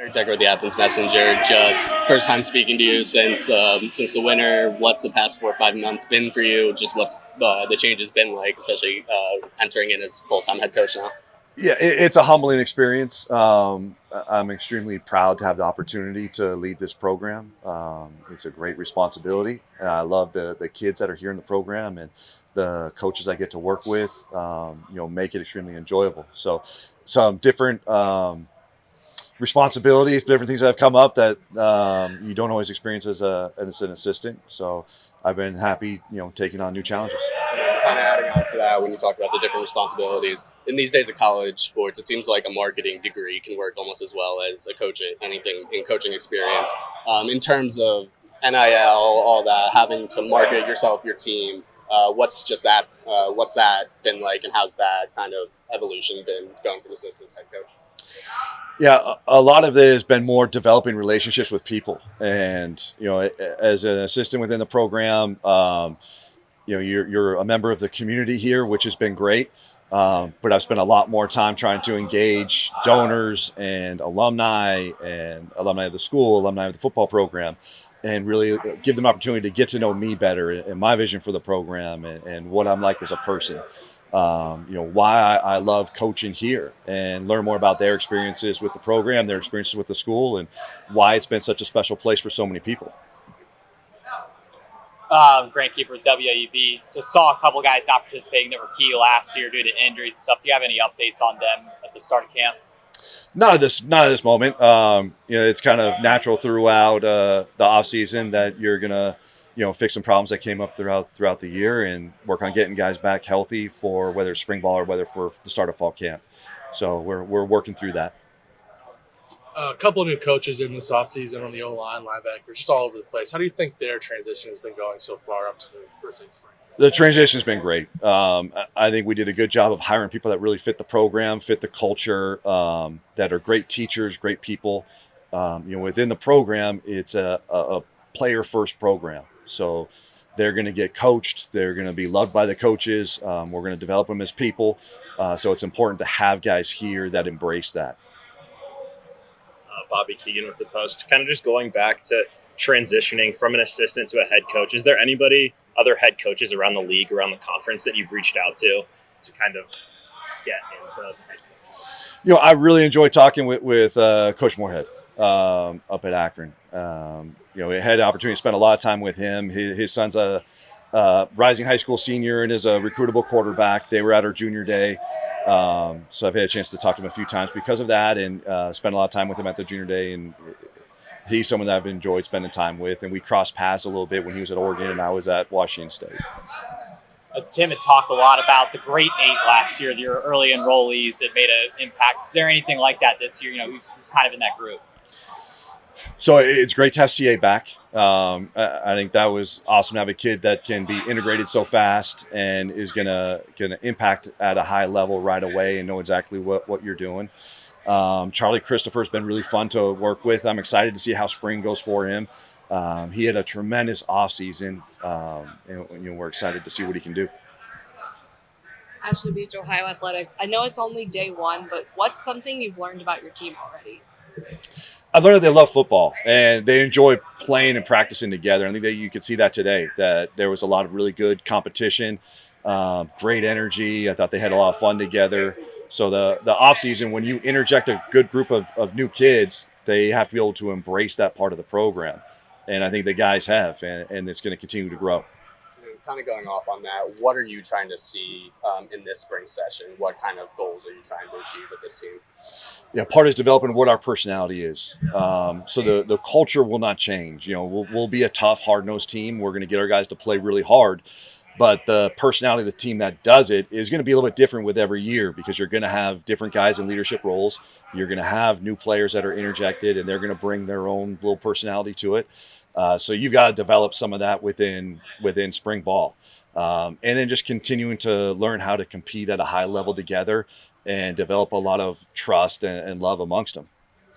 Eric Decker with the Athens Messenger. Just first time speaking to you since the winter. What's the past 4 or 5 months been for you? Just what's the changes been like, especially entering in as full time head coach now. Yeah, it's a humbling experience. I'm extremely proud to have the opportunity to lead this program. It's a great responsibility, and I love the kids that are here in the program and the coaches I get to work with. Make it extremely enjoyable. So, some different responsibilities, different things that have come up that you don't always experience as an assistant. So, I've been happy, taking on new challenges. Kind of adding on to that, when you talk about the different responsibilities in these days of college sports, it seems like a marketing degree can work almost as well as a coaching anything in coaching experience. In terms of NIL, all that, having to market yourself, your team. What's that been like, and how's that kind of evolution been going from assistant head coach? Yeah, a lot of it has been more developing relationships with people, and as an assistant within the program, you're a member of the community here, which has been great. But I've spent a lot more time trying to engage donors and alumni of the school, alumni of the football program, and really give them opportunity to get to know me better and my vision for the program and what I'm like as a person. Why I love coaching here and learn more about their experiences with the program, their experiences with the school, and why it's been such a special place for so many people. Grant Keeper with WAUB. Just saw a couple guys not participating that were key last year due to injuries and stuff. Do you have any updates on them at the start of camp? Not at this moment. It's kind of natural throughout the off season that you're gonna, fix some problems that came up throughout the year and work on getting guys back healthy for whether it's spring ball or whether for the start of fall camp. So we're working through that. A couple of new coaches in this offseason on the O-line, linebackers, just all over the place. How do you think their transition has been going so far up to the first spring? The transition has been great. I think we did a good job of hiring people that really fit the program, fit the culture, that are great teachers, great people. Within the program, it's a player-first program. So they're going to get coached. They're going to be loved by the coaches. We're going to develop them as people. So it's important to have guys here that embrace that. Bobby Keegan with the Post. Kind of just going back to transitioning from an assistant to a head coach. Is there anybody, other head coaches around the league, around the conference that you've reached out to kind of get into the head coach? I really enjoy talking with Coach Moorhead up at Akron. I had the opportunity to spend a lot of time with him. His son's a rising high school senior and is a recruitable quarterback. They were at our junior day. So I've had a chance to talk to him a few times because of that and spend a lot of time with him at the junior day. And he's someone that I've enjoyed spending time with. And we crossed paths a little bit when he was at Oregon and I was at Washington State. Tim had talked a lot about the Great Eight last year, your early enrollees that made an impact. Is there anything like that this year? Who's kind of in that group? So it's great to have CA back. I think that was awesome to have a kid that can be integrated so fast and is gonna impact at a high level right away and know exactly what you're doing. Charlie Christopher's been really fun to work with. I'm excited to see how spring goes for him. He had a tremendous offseason, and we're excited to see what he can do. Ashley Beach, Ohio Athletics. I know it's only day one, but what's something you've learned about your team already? I've learned that they love football and they enjoy playing and practicing together. I think that you could see that today, that there was a lot of really good competition, great energy. I thought they had a lot of fun together. So the off season, when you interject a good group of new kids, they have to be able to embrace that part of the program. And I think the guys have, and it's going to continue to grow. Kind of going off on that, what are you trying to see in this spring session? What kind of goals are you trying to achieve with this team? Yeah, part is developing what our personality is. So the culture will not change. We'll be a tough, hard-nosed team. We're going to get our guys to play really hard. But the personality of the team that does it is going to be a little bit different with every year because you're going to have different guys in leadership roles. You're going to have new players that are interjected, and they're going to bring their own little personality to it. So you've got to develop some of that within spring ball. And then just continuing to learn how to compete at a high level together and develop a lot of trust and love amongst them.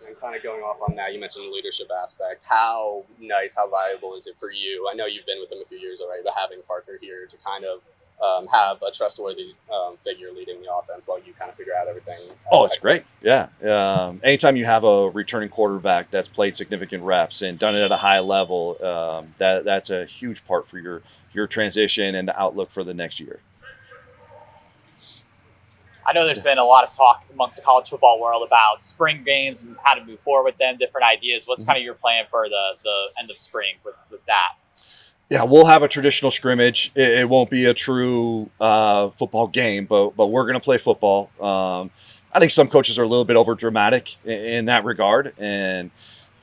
And kind of going off on that, you mentioned the leadership aspect. How nice, how valuable is it for you? I know you've been with him a few years already, but having Parker here to kind of have a trustworthy figure leading the offense while you kind of figure out everything. Oh, it's great. Yeah. Anytime you have a returning quarterback that's played significant reps and done it at a high level, that's a huge part for your transition and the outlook for the next year. I know there's been a lot of talk amongst the college football world about spring games and how to move forward with them, different ideas. What's kind of your plan for the end of spring with that? Yeah, we'll have a traditional scrimmage. It won't be a true football game, but we're going to play football. I think some coaches are a little bit over dramatic in that regard, and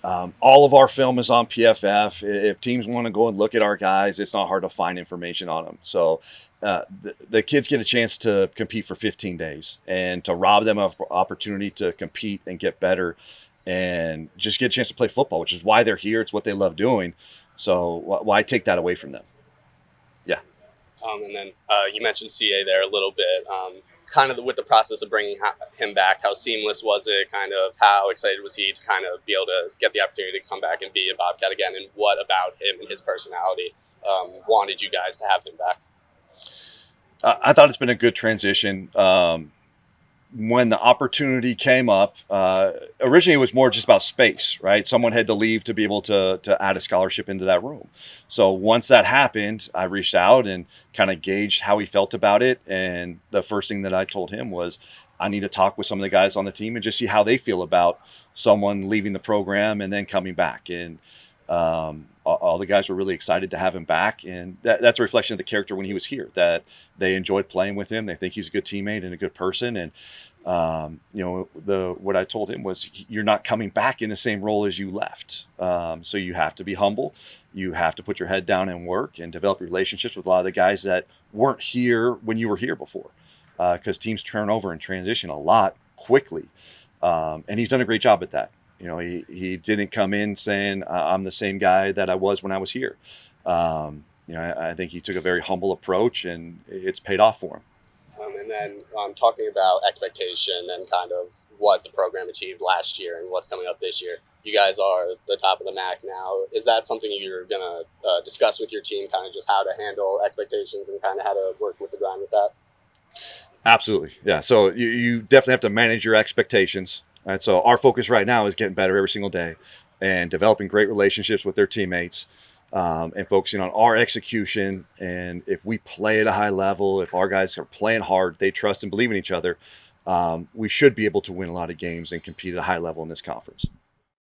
all of our film is on PFF. If teams want to go and look at our guys, it's not hard to find information on them. So the kids get a chance to compete for 15 days and to rob them of opportunity to compete and get better and just get a chance to play football, which is why they're here. It's what they love doing. So why take that away from them? Yeah. And then you mentioned CA there a little bit. Kind of with the process of bringing him back, how seamless was it? Kind of how excited was he to kind of be able to get the opportunity to come back and be a Bobcat again? And what about him and his personality wanted you guys to have him back? I thought it's been a good transition. When the opportunity came up, originally it was more just about space, right? Someone had to leave to be able to add a scholarship into that room. So once that happened, I reached out and kind of gauged how he felt about it. And the first thing that I told him was, I need to talk with some of the guys on the team and just see how they feel about someone leaving the program and then coming back. And all the guys were really excited to have him back, and that's a reflection of the character when he was here, that they enjoyed playing with him. They think he's a good teammate and a good person. And what I told him was, you're not coming back in the same role as you left. So you have to be humble. You have to put your head down and work and develop relationships with a lot of the guys that weren't here when you were here before, because teams turn over and transition a lot quickly. And he's done a great job at that. He didn't come in saying, I'm the same guy that I was when I was here. I think he took a very humble approach, and it's paid off for him. And then talking about expectation and kind of what the program achieved last year and what's coming up this year, you guys are the top of the MAC now. Is that something you're going to discuss with your team, kind of just how to handle expectations and kind of how to work with the grind with that? Absolutely. Yeah. So you definitely have to manage your expectations. Right, so our focus right now is getting better every single day and developing great relationships with their teammates, and focusing on our execution. And if we play at a high level, if our guys are playing hard, they trust and believe in each other, we should be able to win a lot of games and compete at a high level in this conference.